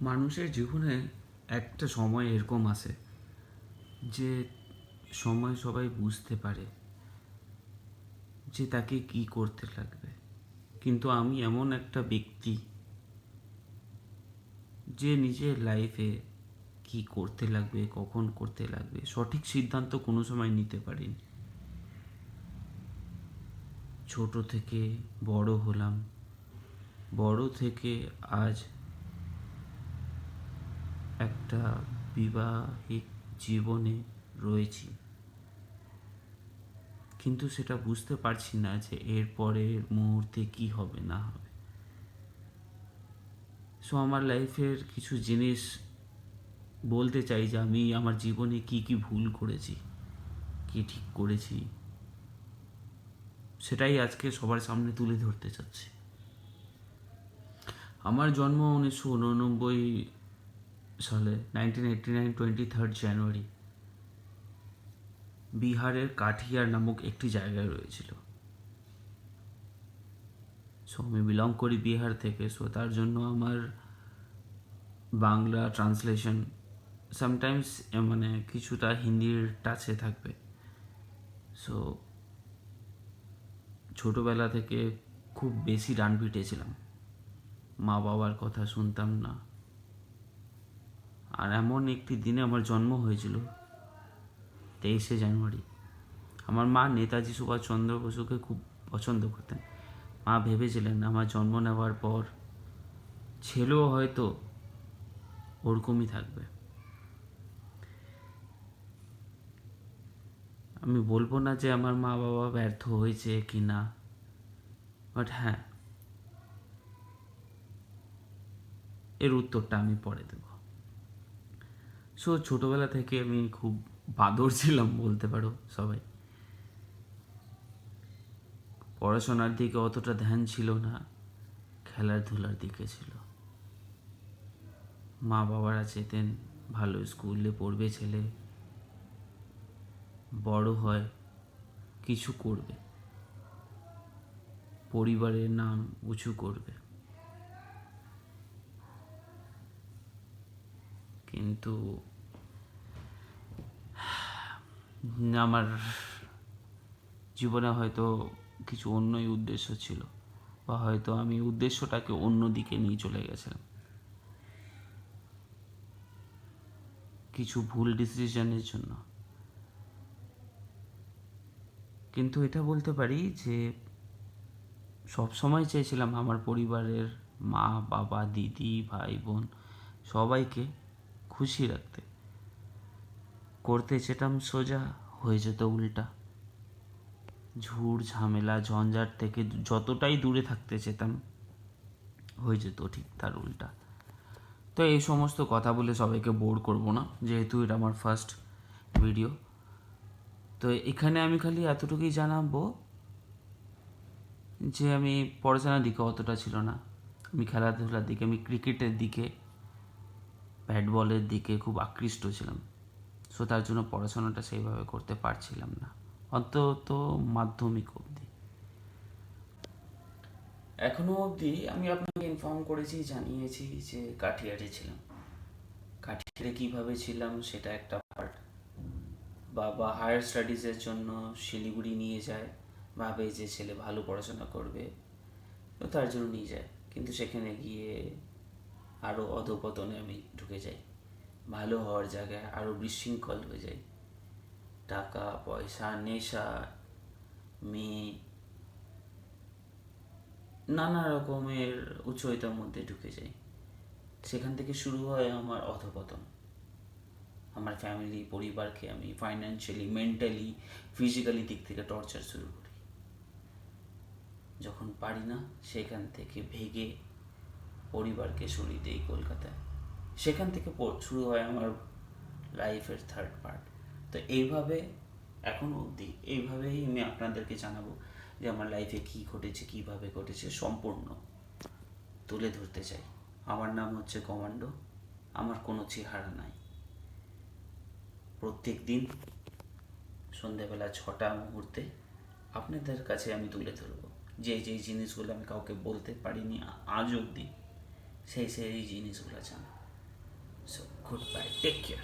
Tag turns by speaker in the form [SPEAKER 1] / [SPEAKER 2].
[SPEAKER 1] মানুষের জীবনে একটা সময় এরকম আসে যে সময় সবাই বুঝতে পারে যে তাকে কি করতে লাগবে, কিন্তু আমি এমন একটা ব্যক্তি যে নিজের লাইফে কি করতে লাগবে, কখন করতে লাগবে সঠিক সিদ্ধান্ত কোনো সময় নিতে পারিনি। ছোট থেকে বড় হলাম, বড় থেকে আজ একটা বিবাহিক জীবনে রয়েছি, কিন্তু সেটা বুঝতে পারছি না যে এর পরের মুহূর্তে কি হবে না হবে। সো আমার লাইফের কিছু জিনিস বলতে চাই যে আমি আমার জীবনে কি কি ভুল করেছি, কি ঠিক করেছি, সেটাই আজকে সবার সামনে তুলে ধরতে চাচ্ছি। আমার জন্ম 1989 সালে 1989 23 জানুয়ারি বিহারের কাঠিয়ার নামক একটি জায়গায় রয়েছিল। সো আমি বিলং করি বিহার থেকে, সো তার জন্য আমার বাংলা ট্রান্সলেশন সামটাইমস মানে কিছুটা হিন্দির টাচে থাকবে। সো ছোটোবেলা থেকে খুব বেশি ডান পিটেছিলাম, মা বাবার কথা শুনতাম না। আর এমন একটি দিনে আমার জন্ম হয়েছিল 23শে জানুয়ারি। আমার মা নেতাজি সুভাষচন্দ্র বসুকে খুব পছন্দ করতেন। মা ভেবেছিলেন আমার জন্ম নেওয়ার পর ছেলেও হয়তো ওরকমই থাকবে। আমি বলবো না যে আমার মা বাবা ব্যর্থ হয়েছে কি না, বাট হ্যাঁ, এর উত্তরটা আমি পরে দেব। সো ছোটোবেলা থেকে আমি খুব বাদর ছিলাম বলতে পারো সবাই। পড়াশোনার দিকে অতটা ধ্যান ছিল না, খেলাধুলার দিকে ছিল। মা বাবারা চেতেন ভালো স্কুলে পড়বে ছেলে, বড় হয় কিছু করবে, পরিবারের নাম উঁচু করবে। কিন্তু আমার জীবনে হয়তো কিছু অন্যই উদ্দেশ্য ছিল, বা হয়তো আমি উদ্দেশ্যটাকে অন্য দিকে নিয়ে চলে গেছিলাম কিছু ভুল ডিসিশনের জন্য। কিন্তু এটা বলতে পারি যে সব সময় চেয়েছিলাম আমার পরিবারের মা বাবা দিদি ভাই বোন সবাইকে খুশি রাখতে। করতে চেতাম সোজা, হয়ে যেত উল্টা। ঝুট ঝামেলা ঝঞ্ঝাট থেকে যতটাই দূরে থাকতে চেতাম, হয়ে যেত ঠিক তার উল্টা। তো এই সমস্ত কথা বলে সবাইকে বোর করব না, যেহেতু এটা আমার ফার্স্ট ভিডিও। তো এখানে আমি খালি এতটুকুই জানাবো যে আমি পড়াশোনার দিকে অতটা ছিল না, আমি খেলাধুলার দিকে, আমি ক্রিকেটের দিকে, ব্যাট বলের দিকে খুব আকৃষ্ট ছিলাম। সো তার জন্য পড়াশোনাটা সেইভাবে করতে পারছিলাম না, অন্তত মাধ্যমিক অবধি। এখনও অবধি আমি আপনাকে ইনফর্ম করেছি, জানিয়েছি যে কাঠিয়ারে ছিলাম। কাঠিয়ারে কীভাবে ছিলাম সেটা একটা পার্ট। বাবা হায়ার স্টাডিজের জন্য শিলিগুড়ি নিয়ে যায়, ভাবে যে ছেলে ভালো পড়াশোনা করবে, তো তার জন্য নিয়ে যায়। কিন্তু সেখানে গিয়ে আরও অধপতনে আমি ঢুকে যাই, ভালো হওয়ার জায়গায় আরও বিশৃঙ্খল হয়ে যাই। টাকা পয়সা, নেশা, মেয়ে, নানা রকমের উচ্চতার মধ্যে ঢুকে যাই। সেখান থেকে শুরু হয় আমার অধপতন। আমার ফ্যামিলি পরিবারকে আমি ফাইন্যান্সিয়ালি, মেন্টালি, ফিজিক্যালি দিক থেকে টর্চার শুরু করি। যখন পারি না সেখান থেকে ভেগে পরিবারকে সরিয়ে দিই কলকাতায়। সেখান থেকে শুরু হয় আমার লাইফের থার্ড পার্ট। তো এইভাবে এখনও অবধি এইভাবেই আমি আপনাদেরকে জানাবো যে আমার লাইফে কী ঘটেছে, কীভাবে ঘটেছে, সম্পূর্ণ তুলে ধরতে চাই। আমার নাম হচ্ছে কমান্ডো, আমার কোনো চেহারা নাই। প্রত্যেক দিন সন্ধেবেলা 6টা মুহূর্তে আপনাদের কাছে আমি তুলে ধরবো যে জিনিসগুলো আমি কাউকে বলতে পারিনি আজ অবধি, সেই জিনিসগুলো জানা। So goodbye, take care.